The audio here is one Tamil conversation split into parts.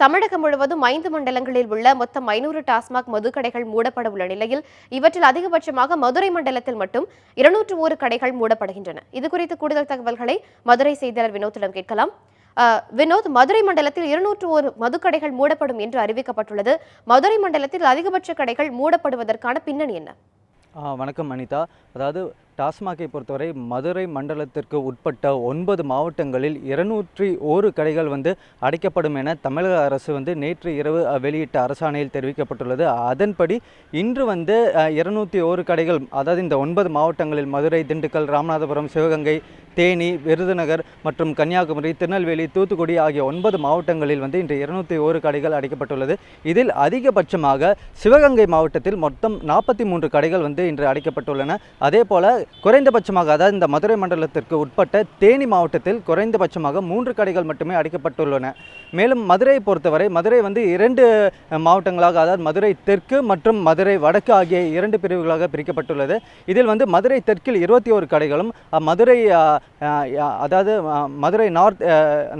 தமிழகம் முழுவதும் 5 மண்டலங்களில் உள்ள மொத்தம் 500 டாஸ்மாக் மதுக்கடைகள் மூடப்பட உள்ள நிலையில் இவற்றில் அதிகபட்சமாக மதுரை மண்டலத்தில் மட்டும் 201 கடைகள் மூடப்படுகின்றன. இதுகுறித்து கூடுதல் தகவல்களை மதுரை செய்தியாளர் வினோத்திடம் கேட்கலாம். வினோத், மதுரை மண்டலத்தில் 201 மதுக்கடைகள் மூடப்படும் என்று அறிவிக்கப்பட்டுள்ளது. மதுரை மண்டலத்தில் அதிகபட்ச கடைகள் மூடப்படுவதற்கான பின்னணி என்ன? வணக்கம் அனிதா. அதாவது டாஸ்மாகை பொறுத்தவரை மதுரை மண்டலத்திற்கு உட்பட்ட 9 மாவட்டங்களில் 201 கடைகள் அடைக்கப்படும் என தமிழக அரசு நேற்று இரவு வெளியிட்ட அரசாணையில் தெரிவிக்கப்பட்டுள்ளது. அதன்படி இன்று 201 கடைகள், அதாவது இந்த 9 மாவட்டங்களில் மதுரை, திண்டுக்கல், ராமநாதபுரம், சிவகங்கை, தேனி, விருதுநகர் மற்றும் கன்னியாகுமரி, திருநெல்வேலி, தூத்துக்குடி ஆகிய 9 மாவட்டங்களில் இன்று 201 கடைகள் அடைக்கப்பட்டுள்ளது. இதில் அதிகபட்சமாக சிவகங்கை மாவட்டத்தில் மொத்தம் 43 கடைகள் இன்று அடைக்கப்பட்டுள்ளன. அதே போல குறைந்தபட்சமாக, அதாவது இந்த மதுரை மண்டலத்திற்கு உட்பட்ட தேனி மாவட்டத்தில் குறைந்தபட்சமாக 3 கடைகள் மட்டுமே அடைக்கப்பட்டுள்ளன. மேலும் மதுரையை பொறுத்தவரை மதுரை 2 மாவட்டங்களாக, அதாவது மதுரை தெற்கு மற்றும் மதுரை வடக்கு ஆகிய 2 பிரிவுகளாக பிரிக்கப்பட்டுள்ளது. இதில் மதுரை தெற்கில் 21 கடைகளும், மதுரை அதாவது மதுரை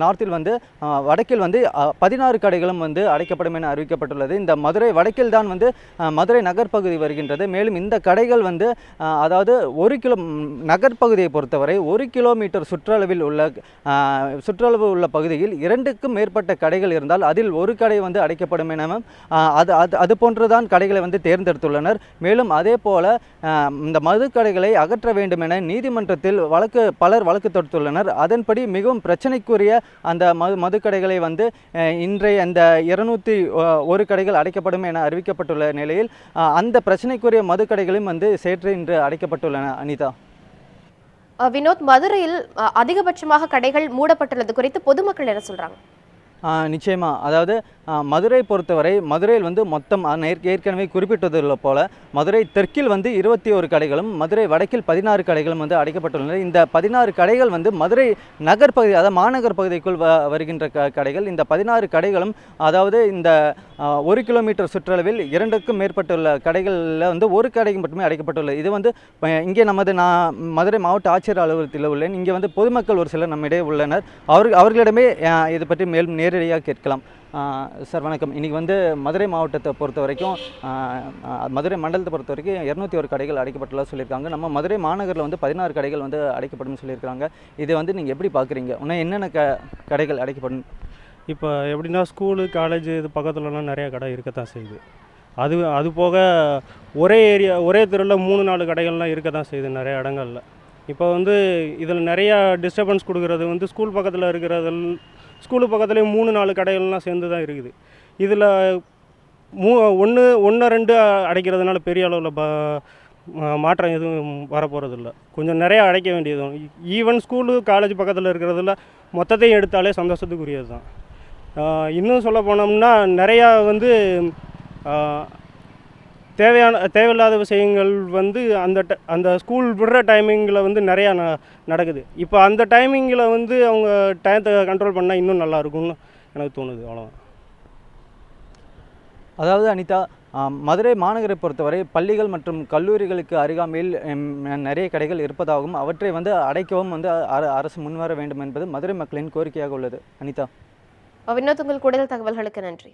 நார்த்தில் வடக்கில் 16 கடைகளும் அடைக்கப்படும் என அறிவிக்கப்பட்டுள்ளது. இந்த மதுரை வடக்கில் தான் மதுரை நகர்ப்பகுதி வருகின்றது. மேலும் இந்த கடைகள் அதாவது நகர்ப்பகுதியை பொறுத்தவரை 1 கிலோமீட்டர் சுற்றளவில் உள்ள பகுதியில் 2க்கும் மேற்பட்ட கடைகள் இருந்தால் அதில் ஒரு கடை அடைக்கப்படும் என அது போன்றுதான் கடைகளை தேர்ந்தெடுத்துள்ளனர். மேலும் அதே போல இந்த மது கடைகளை அகற்ற வேண்டும் என நீதிமன்றத்தில் பலர் வழக்கு தொடுத்துள்ளனர். அதன்படி மிகவும் பிரச்சனைக்குரிய அந்த மதுக்கடைகளை இன்றைய அந்த 201 கடைகள் அடைக்கப்படும் என அறிவிக்கப்பட்டுள்ள நிலையில் அந்த பிரச்சனைக்குரிய மதுக்கடைகளும் சேற்று இன்று அடைக்கப்பட்டுள்ளன. அனிதா. வினோத், மதுரையில் அதிகபட்சமாக கடைகள் மூடப்பட்டுள்ளது குறித்து பொதுமக்கள் என்ன சொல்றாங்க? நிச்சயமா. அதாவது மதுரை பொறுத்தவரை மதுரையில் மொத்தம் ஏற்கனவே குறிப்பிட்டது போல மதுரை தெற்கில் 21 கடைகளும், மதுரை வடக்கில் 16 கடைகளும் அடைக்கப்பட்டுள்ளன. இந்த 16 கடைகள் மதுரை நகர்ப்பகுதி, அதாவது மாநகர் பகுதிக்குள் வருகின்ற கடைகள். இந்த 16 கடைகளும், அதாவது இந்த 1 கிலோமீட்டர் சுற்றளவில் 2க்கும் மேற்பட்டுள்ள கடைகளில் ஒரு கடை மட்டுமே அடைக்கப்பட்டுள்ளது. இது இங்கே மதுரை மாவட்ட ஆட்சியர் அலுவலகத்தில் உள்ளேன். இங்கே பொதுமக்கள் ஒரு சிலர் நம்மிடையே உள்ளனர். அவர்களிடமே இது பற்றி மேலும் நேரடியாக கேட்கலாம். சார் வணக்கம். இன்றைக்கி மதுரை மாவட்டத்தை பொறுத்த வரைக்கும், மதுரை மண்டலத்தை பொறுத்த வரைக்கும் 201 கடைகள் அடைக்கப்பட்டுள்ள சொல்லியிருக்காங்க. நம்ம மதுரை மாநகரில் 16 கடைகள் அடைக்கப்படும் சொல்லியிருக்காங்க. இதை நீங்கள் எப்படி பார்க்குறீங்க? இன்னும் என்னென்ன கடைகள் அடைக்கப்படும்? இப்போ எப்படின்னா, ஸ்கூலு, காலேஜ் இது பக்கத்துலலாம் நிறையா கடை இருக்கத்தான் செய்யுது. அது போக ஒரே தெருவில் 3-4 கடைகள்லாம் இருக்க தான் செய்யுது நிறைய இடங்களில். இப்போ இதில் நிறையா டிஸ்டர்பன்ஸ் கொடுக்குறது ஸ்கூல் பக்கத்தில் இருக்கிறது, ஸ்கூலு பக்கத்துலேயே 3-4 கடைகள்லாம் சேர்ந்து தான் இருக்குது. இதில் 1-2 அடைக்கிறதுனால பெரிய அளவில் மாற்றம் எதுவும் வரப்போகிறதில்ல. கொஞ்சம் நிறையா அடைக்க வேண்டியது. ஈவன் ஸ்கூலு, காலேஜ் பக்கத்தில் இருக்கிறதுல மொத்தத்தையும் எடுத்தாலே சந்தோஷத்துக்குரியது தான். இன்னும் சொல்ல போனோம்னா நிறையா தேவையில்லாத விஷயங்கள் அந்த ஸ்கூல் விடுற டைமிங்கில் நிறையா நடக்குது. இப்போ அந்த டைமிங்கில் அவங்க டயத்தை கண்ட்ரோல் பண்ணால் இன்னும் நல்லாயிருக்கும்னு எனக்கு தோணுது. அவ்வளோதான். அதாவது அனிதா, மதுரை மாநகரை பொறுத்தவரை பள்ளிகள் மற்றும் கல்லூரிகளுக்கு அருகாமையில் நிறைய கடைகள் இருப்பதாகவும் அவற்றை அடைக்கவும் அரசு முன்வர வேண்டும் என்பது மதுரை மக்களின் கோரிக்கையாக உள்ளது. அனிதா. வினோத், உங்கள் கூடுதல் தகவல்களுக்கு நன்றி.